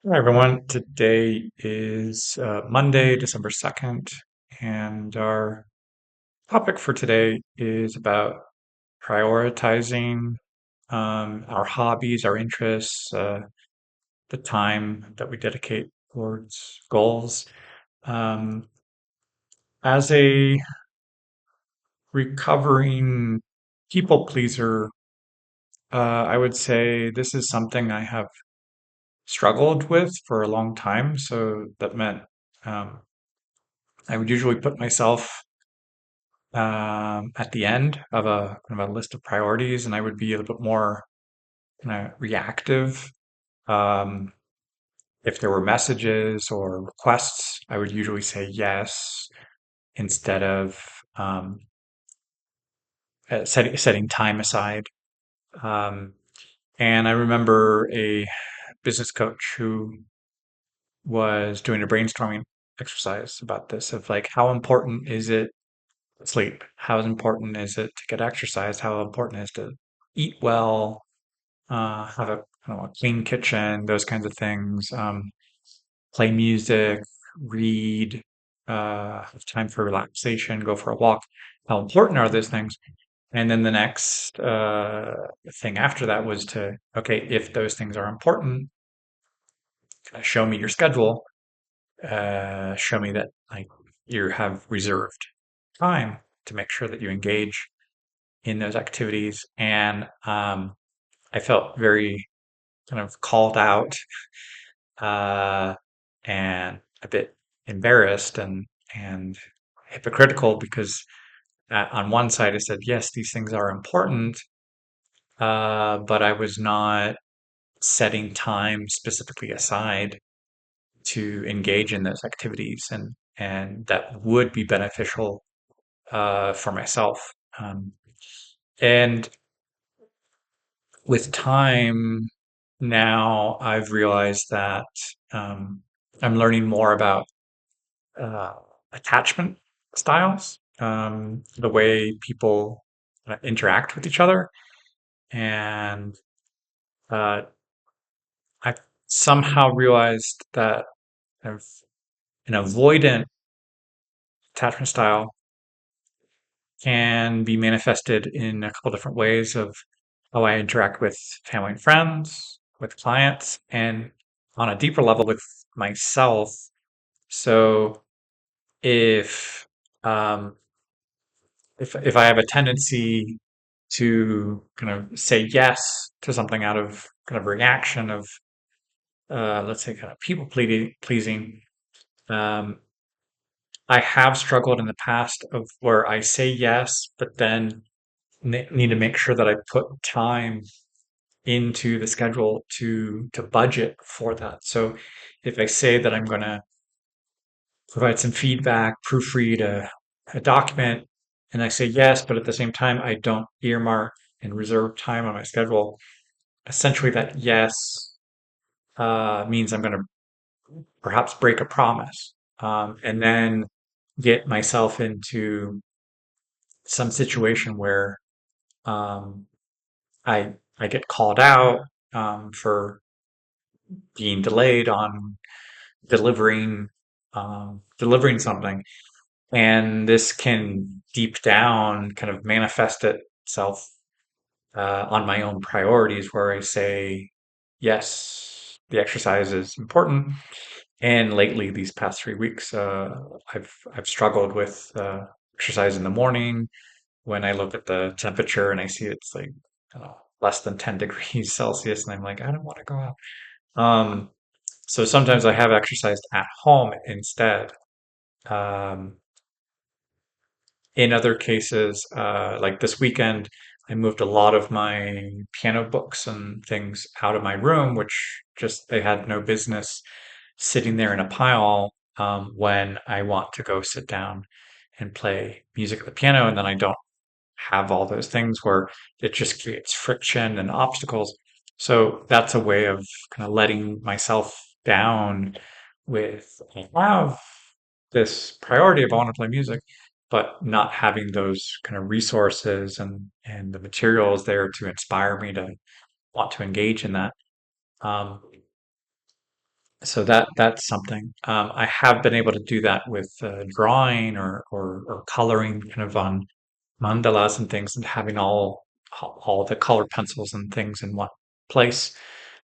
Hi, everyone. Today is Monday, December 2nd, and our topic for today is about prioritizing our hobbies, our interests, the time that we dedicate towards goals. Um, as a recovering people pleaser, I would say this is something I have struggled with for a long time. So that meant um, I would usually put myself at the end of a kind of a list of priorities, and I would be a little bit more kind of reactive. Um, if there were messages or requests, I would usually say yes instead of um, setting time aside. Um, and I remember a business coach who was doing a brainstorming exercise about this of like how important is it to sleep? How important is it to get exercise? How important is it to eat well? Have a kind of a clean kitchen, those kinds of things. Play music, read, have time for relaxation, go for a walk. How important are those things? And then the next thing after that was to, okay, if those things are important, show me your schedule. Show me that like you have reserved time to make sure that you engage in those activities. And I felt very kind of called out uh, and a bit embarrassed and hypocritical because on one side I said yes, these things are important, but I was not setting time specifically aside to engage in those activities and that would be beneficial for myself. Um, and with time now, I've realized that um, I'm learning more about uh, attachment styles, the way people interact with each other. And uh, I somehow realized that kind of an avoidant attachment style can be manifested in a couple different ways of how I interact with family and friends, with clients, and on a deeper level with myself. So if um, if I have a tendency to kind of say yes to something out of kind of reaction of let's say kind of pleasing, um, I have struggled in the past of where I say yes, but then need to make sure that I put time into the schedule to budget for that. So if I say that I'm going to provide some feedback, proofread a document, and I say yes, but at the same time I don't earmark and reserve time on my schedule, essentially that yes means I'm going to perhaps break a promise, and then get myself into some situation where um, I get called out for being delayed on delivering something, and this can deep down kind of manifest itself on my own priorities, where I say yes, the exercise is important. And lately, these past 3 weeks, I've struggled with exercise in the morning. When I look at the temperature and I see it's like less than 10 degrees Celsius, and I'm like, I don't want to go out. Um, so sometimes I have exercised at home instead. Um, in other cases, like this weekend, I moved a lot of my piano books and things out of my room, which just they had no business sitting there in a pile when I want to go sit down and play music at the piano, and then I don't have all those things where it just creates friction and obstacles. So that's a way of kind of letting myself down with I have this priority of I want to play music, but not having those kind of resources and the materials there to inspire me to want to engage in that. Um, So that's something. I have been able to do that with drawing or coloring, kind of on mandalas and things, and having all the color pencils and things in one place.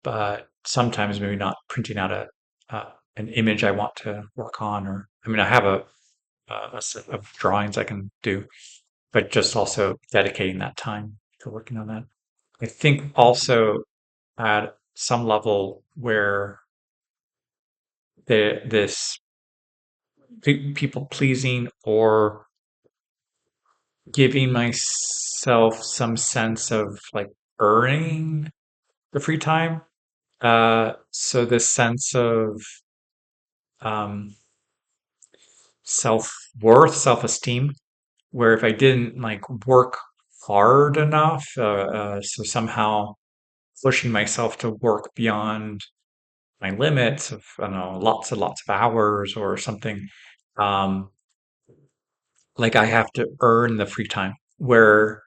But sometimes maybe not printing out an image I want to work on, or I mean, I have a set of drawings I can do, but just also dedicating that time to working on that. I think also at some level where this people pleasing or giving myself some sense of like earning the free time. So this sense of um, self-worth, self-esteem, where if I didn't like work hard enough, so somehow pushing myself to work beyond my limits of, I don't know, lots and lots of hours or something, um, like I have to earn the free time. Whereas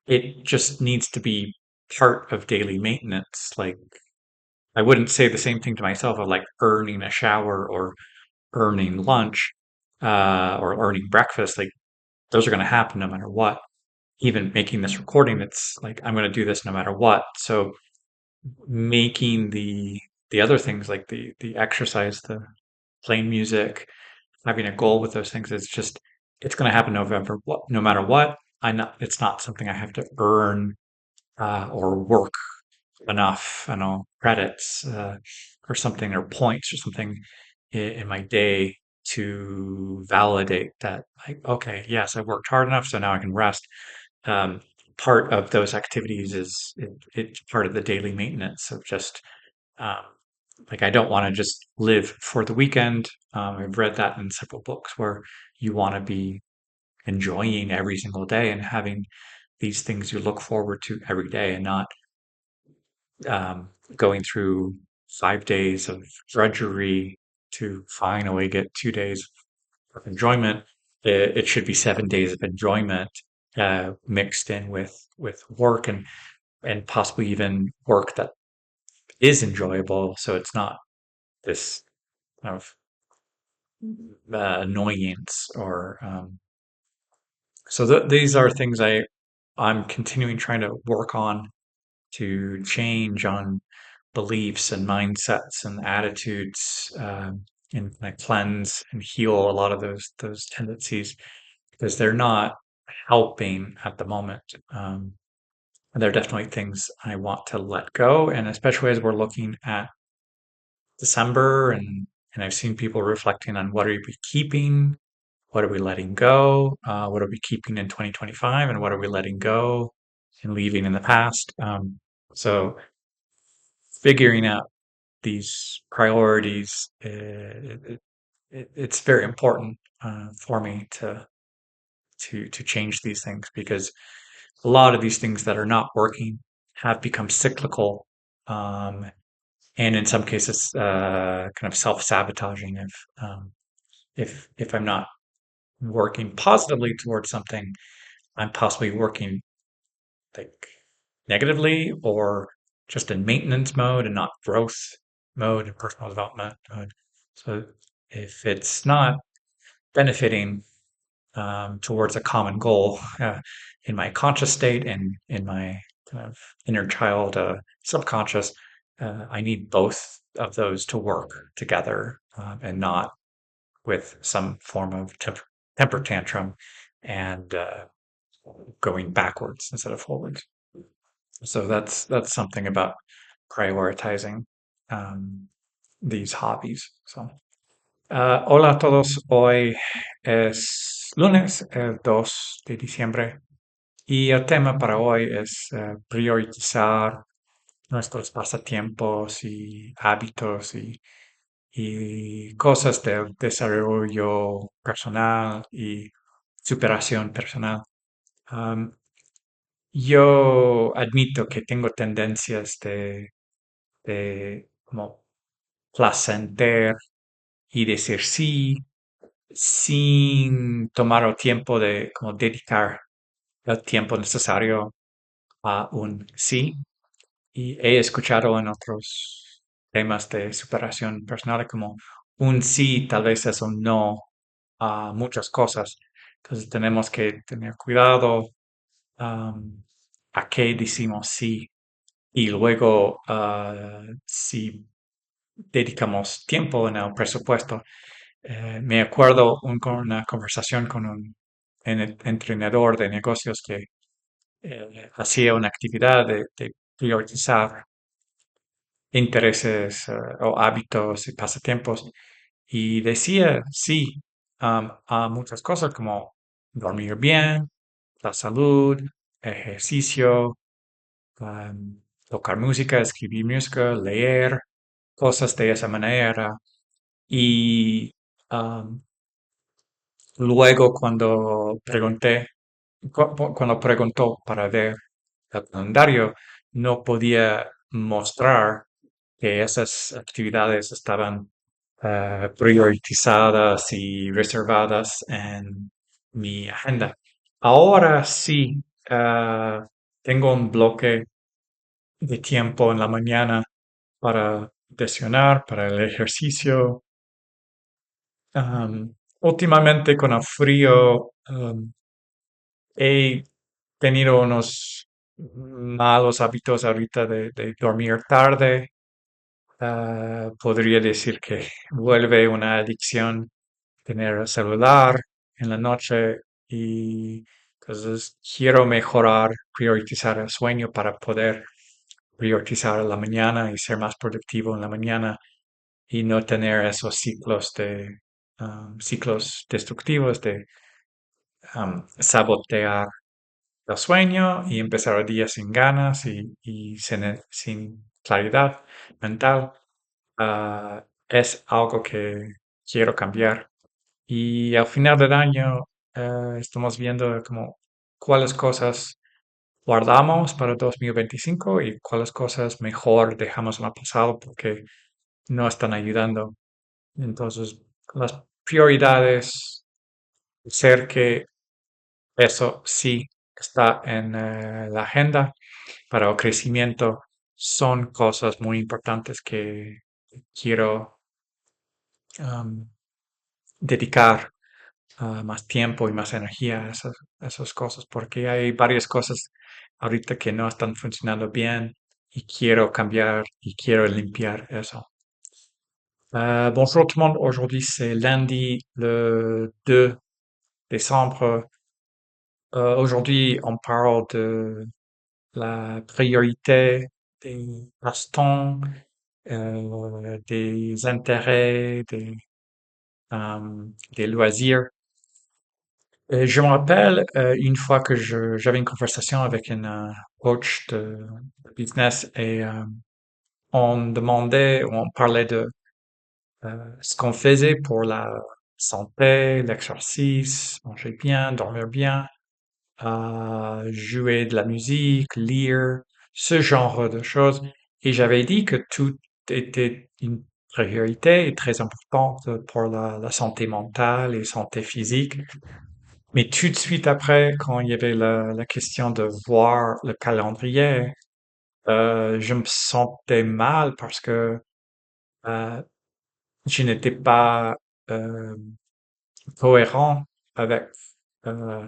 it just needs to be part of daily maintenance. Like I wouldn't say the same thing to myself of like earning a shower or earning lunch, or earning breakfast. Like those are going to happen no matter what. Even making this recording, it's like I'm going to do this no matter what. So making the other things like the exercise, the playing music, having a goal with those things, it's going to happen no matter what. It's not something I have to earn or work enough, I know, credits or something, or points or something in my day to validate that, like, okay, yes, I worked hard enough, so now I can rest. Um, Part of those activities it's part of the daily maintenance of just um, like I don't want to just live for the weekend. I've read that in several books where you want to be enjoying every single day and having these things you look forward to every day and not going through 5 days of drudgery to finally get 2 days of enjoyment. It should be 7 days of enjoyment mixed in with work and possibly even work that is enjoyable. So it's not this kind of annoyance or so these are things I'm continuing trying to work on to change on beliefs and mindsets and attitudes, and like cleanse and heal a lot of those tendencies because they're not helping at the moment. And they're definitely things I want to let go, and especially as we're looking at December and I've seen people reflecting on what are we keeping, what are we letting go, what are we keeping in 2025, and what are we letting go and leaving in the past. So figuring out these priorities, it's very important for me to change these things because a lot of these things that are not working have become cyclical, um, and in some cases, kind of self-sabotaging. If I'm not working positively towards something, I'm possibly working like negatively or just in maintenance mode and not growth mode and personal development mode. So if it's not benefiting towards a common goal in my conscious state and in my kind of inner child subconscious, I need both of those to work together and not with some form of temper tantrum and going backwards instead of forwards. So that's something about prioritizing um, these hobbies. So, hola a todos. Hoy es lunes, el 2 de diciembre, y el tema para hoy es priorizar nuestros pasatiempos y hábitos y cosas del desarrollo personal y superación personal. Am, yo admito que tengo tendencias de como placenter y decir sí sin tomar el tiempo de como dedicar el tiempo necesario a un sí. Y he escuchado en otros temas de superación personal como un sí, tal vez es un no a muchas cosas. Entonces tenemos que tener cuidado am, a qué decimos sí y luego si dedicamos tiempo en el presupuesto. Me acuerdo con una conversación con un entrenador de negocios que hacía una actividad de priorizar intereses o hábitos y pasatiempos y decía sí a muchas cosas como dormir bien, la salud, ejercicio, am, tocar música, escribir música, leer, cosas de esa manera. Y am, luego cuando preguntó para ver el calendario, no podía mostrar que esas actividades estaban priorizadas y reservadas en mi agenda. Ahora sí, tengo un bloque de tiempo en la mañana para desayunar, para el ejercicio. Últimamente con el frío, he tenido unos malos hábitos ahorita de dormir tarde. Podría decir que vuelve una adicción tener el celular en la noche y entonces quiero mejorar, priorizar el sueño para poder priorizar la mañana y ser más productivo en la mañana y no tener esos ciclos destructivos de sabotear el sueño y empezar el día sin ganas y sin claridad mental. Es algo que quiero cambiar. Y al final del año estamos viendo como cuáles cosas guardamos para 2025 y cuáles cosas mejor dejamos en el pasado porque no están ayudando. Entonces, las prioridades, ser que eso sí está en la agenda para el crecimiento, son cosas muy importantes que quiero am, dedicar más tiempo y más energía a esas cosas, porque hay varias cosas ahorita que no están funcionando bien y quiero cambiar y quiero limpiar eso. Bonjour tout le monde, aujourd'hui c'est lundi le 2 décembre. Aujourd'hui on parle de la priorité des passe-temps, des intérêts, des loisirs. Je me rappelle une fois que j'avais une conversation avec une coach de business et on demandait, on parlait de ce qu'on faisait pour la santé, l'exercice, manger bien, dormir bien, jouer de la musique, lire, ce genre de choses. Et j'avais dit que tout était une priorité et très importante pour la santé mentale et santé physique. Mais tout de suite après, quand il y avait la question de voir le calendrier, je me sentais mal parce que euh, je n'étais pas euh, cohérent avec, euh,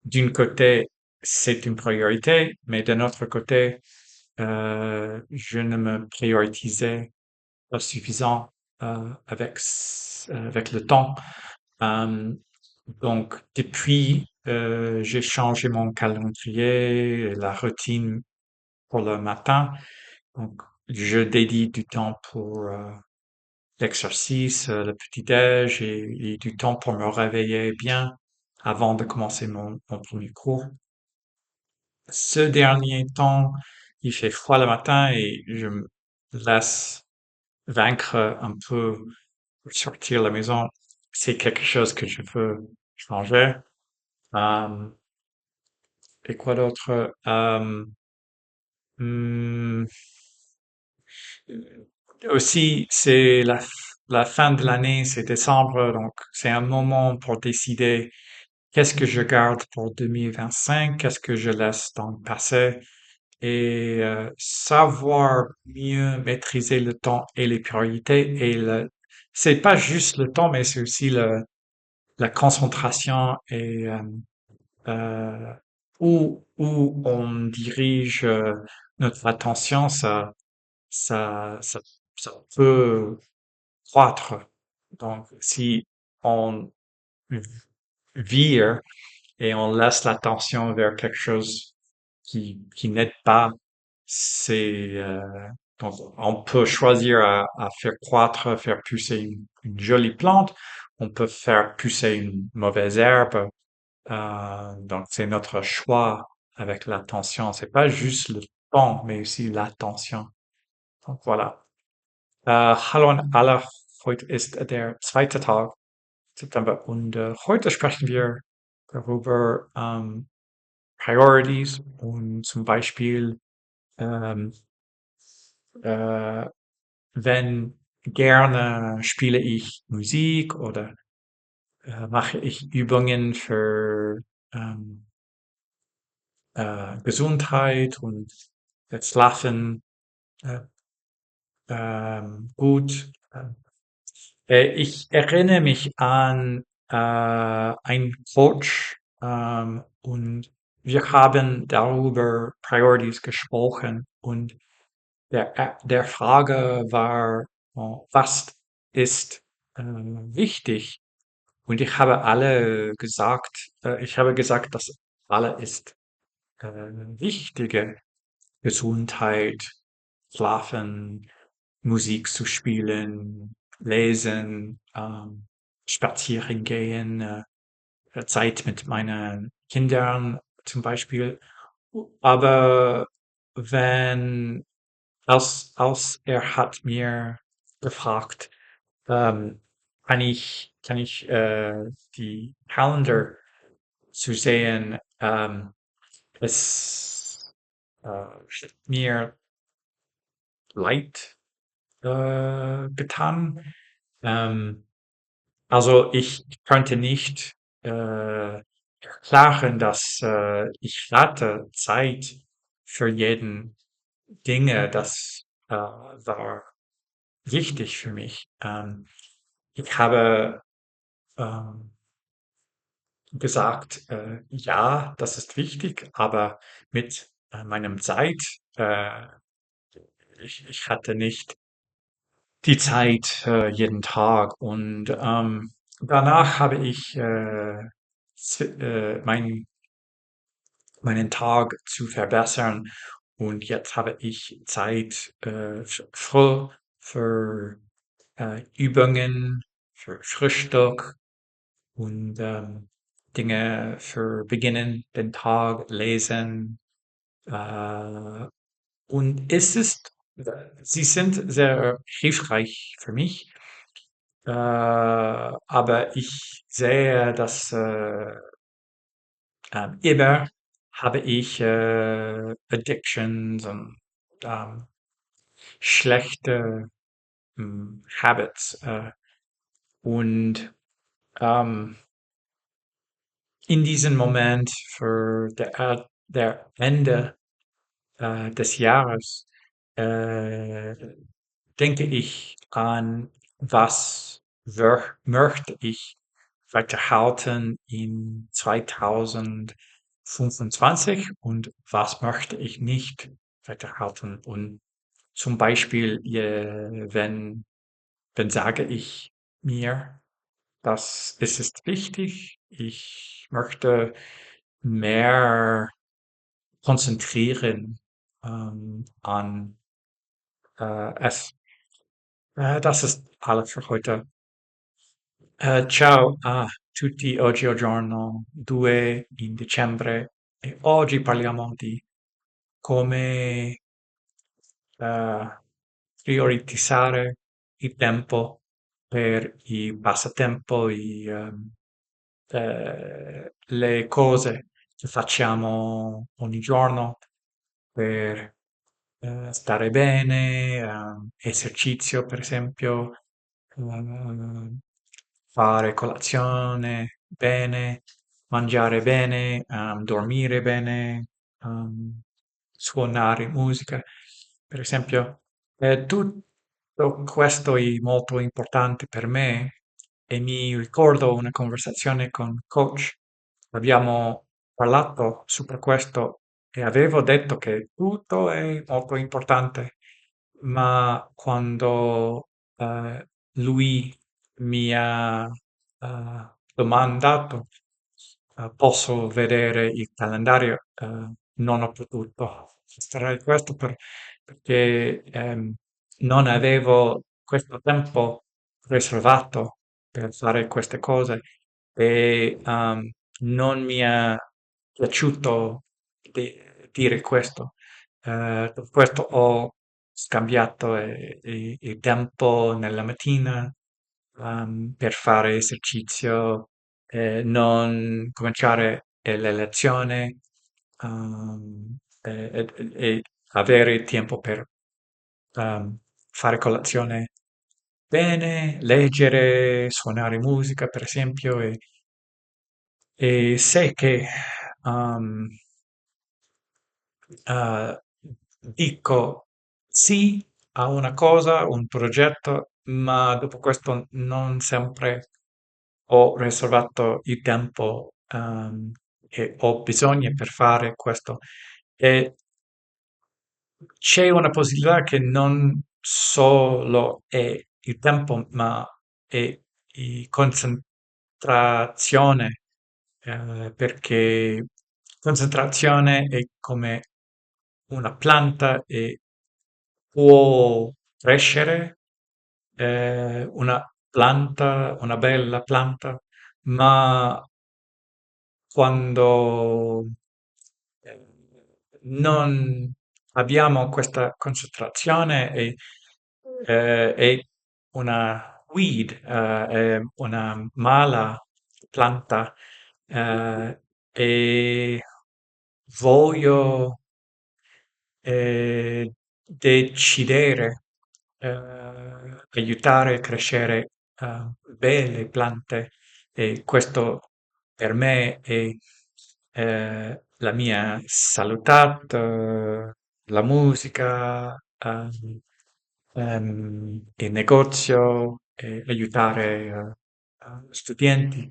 d'une côté, c'est une priorité, mais d'un autre côté, je ne me prioritisais pas suffisant avec le temps. Euh, donc, depuis, j'ai changé mon calendrier, la routine pour le matin. Donc, je dédie du temps pour l'exercice, le petit-déj et du temps pour me réveiller bien avant de commencer mon premier cours. Ce dernier temps, il fait froid le matin et je me laisse vaincre un peu sortir la maison. C'est quelque chose que je veux changer. Euh, et quoi d'autre? Hmm, aussi, c'est la fin de l'année, c'est décembre, donc c'est un moment pour décider qu'est-ce que je garde pour 2025, qu'est-ce que je laisse dans le passé et savoir mieux maîtriser le temps et les priorités et c'est pas juste le temps, mais c'est aussi la concentration et euh, où on dirige notre attention, ça, ça peut croître. Donc, si on vire et on laisse l'attention vers quelque chose qui n'aide pas, c'est donc on peut choisir à faire croître, faire pousser une jolie plante, on peut faire pousser une mauvaise herbe. Donc c'est notre choix avec l'attention. C'est pas juste le temps, mais aussi l'attention. Donc voilà. Hallo an alle, heute ist der zweite Tag September und heute sprechen wir darüber Priorities und zum Beispiel ähm, äh, wenn gerne spiele ich Musik oder mache ich Übungen für ähm, Gesundheit und das Schlafen äh, gut. Ich erinnere mich an einen Coach und wir haben darüber Priorities gesprochen und der Frage war, was ist wichtig? Und ich habe gesagt, dass alle ist wichtige Gesundheit, Schlafen, Musik zu spielen, lesen, spazieren gehen, Zeit mit meinen Kindern zum Beispiel. Aber wenn, als er hat mir gefragt, ähm, kann ich die Calendar zu sehen, es hat mir leid getan. Ähm, also ich könnte nicht erklären, dass ich hatte Zeit für jeden Dinge, das war wichtig für mich. Ich habe ähm, gesagt, ja, das ist wichtig, aber mit meinem Zeit, äh, ich hatte nicht die Zeit jeden Tag und danach habe ich meinen Tag zu verbessern und jetzt habe ich Zeit voll für Übungen, für Frühstück und Dinge für beginnen den Tag, lesen. Äh, und sie sind sehr hilfreich für mich. Aber ich sehe, dass immer habe ich Addictions und ähm, schlechte Habits. Und ähm, in diesem Moment für der Ende des Jahres äh, denke ich an, was möchte ich weiterhalten in 2025 und was möchte ich nicht weiterhalten. Und zum Beispiel, wenn sage ich mir, es ist wichtig, ich möchte mehr konzentrieren an es. Das ist alles für heute. Ciao a tutti, oggi è il giorno 2 in dicembre e oggi parliamo di come eh, prioritizzare il tempo per i passatempo, le cose che facciamo ogni giorno per stare bene, esercizio per esempio, eh, fare colazione bene, mangiare bene, dormire bene, ehm, suonare musica. Per esempio, tutto questo è molto importante per me e mi ricordo una conversazione con coach. Abbiamo parlato su per questo e avevo detto che tutto è molto importante, ma quando lui mi ha domandato, posso vedere il calendario, non ho potuto fare questo perché non avevo questo tempo riservato per fare queste cose e non mi è piaciuto dire questo. Per questo ho scambiato il tempo nella mattina per fare esercizio, non cominciare la lezione e avere tempo per fare colazione bene, leggere, suonare musica, per esempio, e sai che um, eh, dico sì a una cosa, un progetto, ma dopo questo non sempre ho riservato il tempo che ho bisogno per fare questo. E c'è una possibilità che non solo è il tempo, ma è di concentrazione, perché concentrazione è come una pianta e può crescere, una pianta, una bella pianta, ma quando eh, non abbiamo questa concentrazione è una weed, è una mala pianta e voglio decidere aiutare a crescere belle piante e questo per me è la mia salute, la musica, il negozio, aiutare studenti.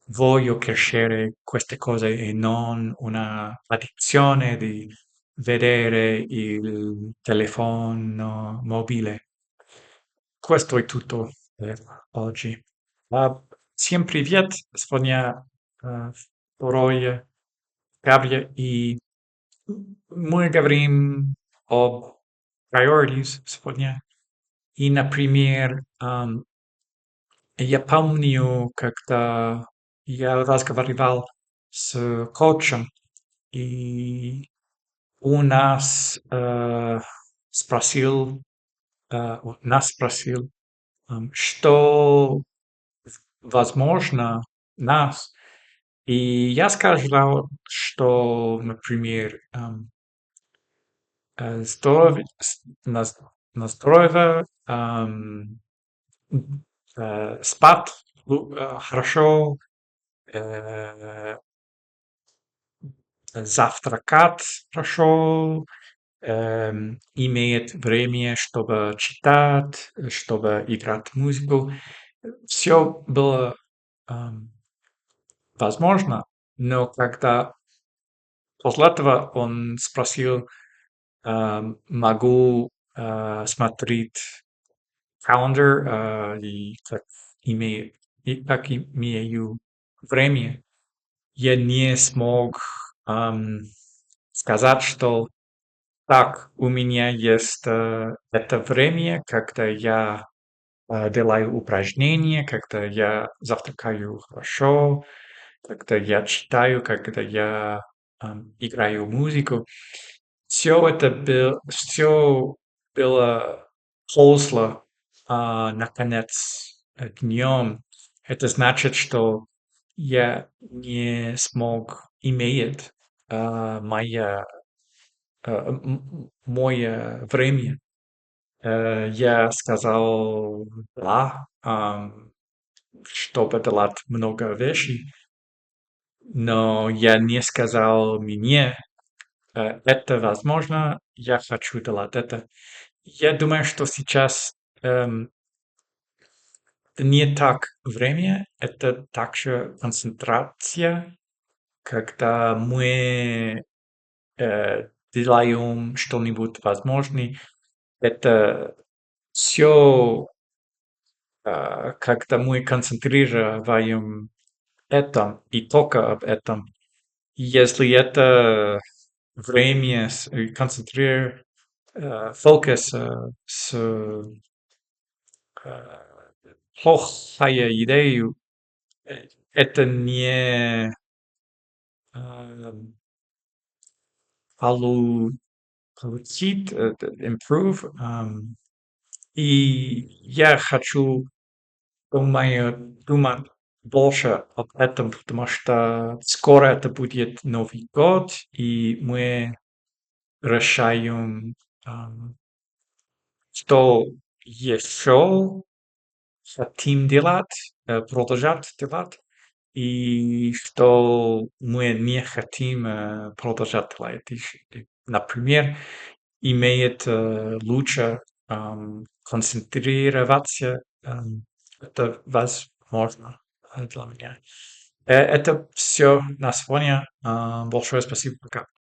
Voglio crescere queste cose e non una addizione di vedere il telefono mobile. Questo è tutto per oggi. Всем привет! Сегодня второй кабель, и мы говорим об priorities сегодня. И, например, я помню, когда я разговаривал с коучем, и у нас спросил, нас спросил, что возможно нас. И я сказал, что, например, здоровье, на здоровье, спать хорошо, э, завтракать хорошо, имеет время, чтобы читать, чтобы играть музыку. Все было ам, возможно, но когда после этого он спросил, могу смотреть calendar, и как имею время, я не смог сказать, что так, у меня есть это время, когда я делаю упражнения, когда я завтракаю хорошо, когда я читаю, когда я играю музыку. Все было после, наконец, днем. Это значит, что я не смог иметь мое время. Я сказал да, чтобы делать много вещей, но я не сказал мне, Это возможно, я хочу делать это. Я думаю, что сейчас эм, не так время, это также концентрация, когда мы делаем что-нибудь возможное. Это все, когда мы концентрируем этом и только об этом. Если это время концентрировать фокус с э, плохая идею, это не э, полу- получит, improve. И я хочу, думать больше об этом, потому что скоро это будет Новый год, и мы решаем, ам, что еще хотим делать, продолжать делать, и что мы не хотим продолжать делать. Например, имеет лучше концентрироваться. Это возможно для меня. Это все на сегодня. Большое спасибо. Пока.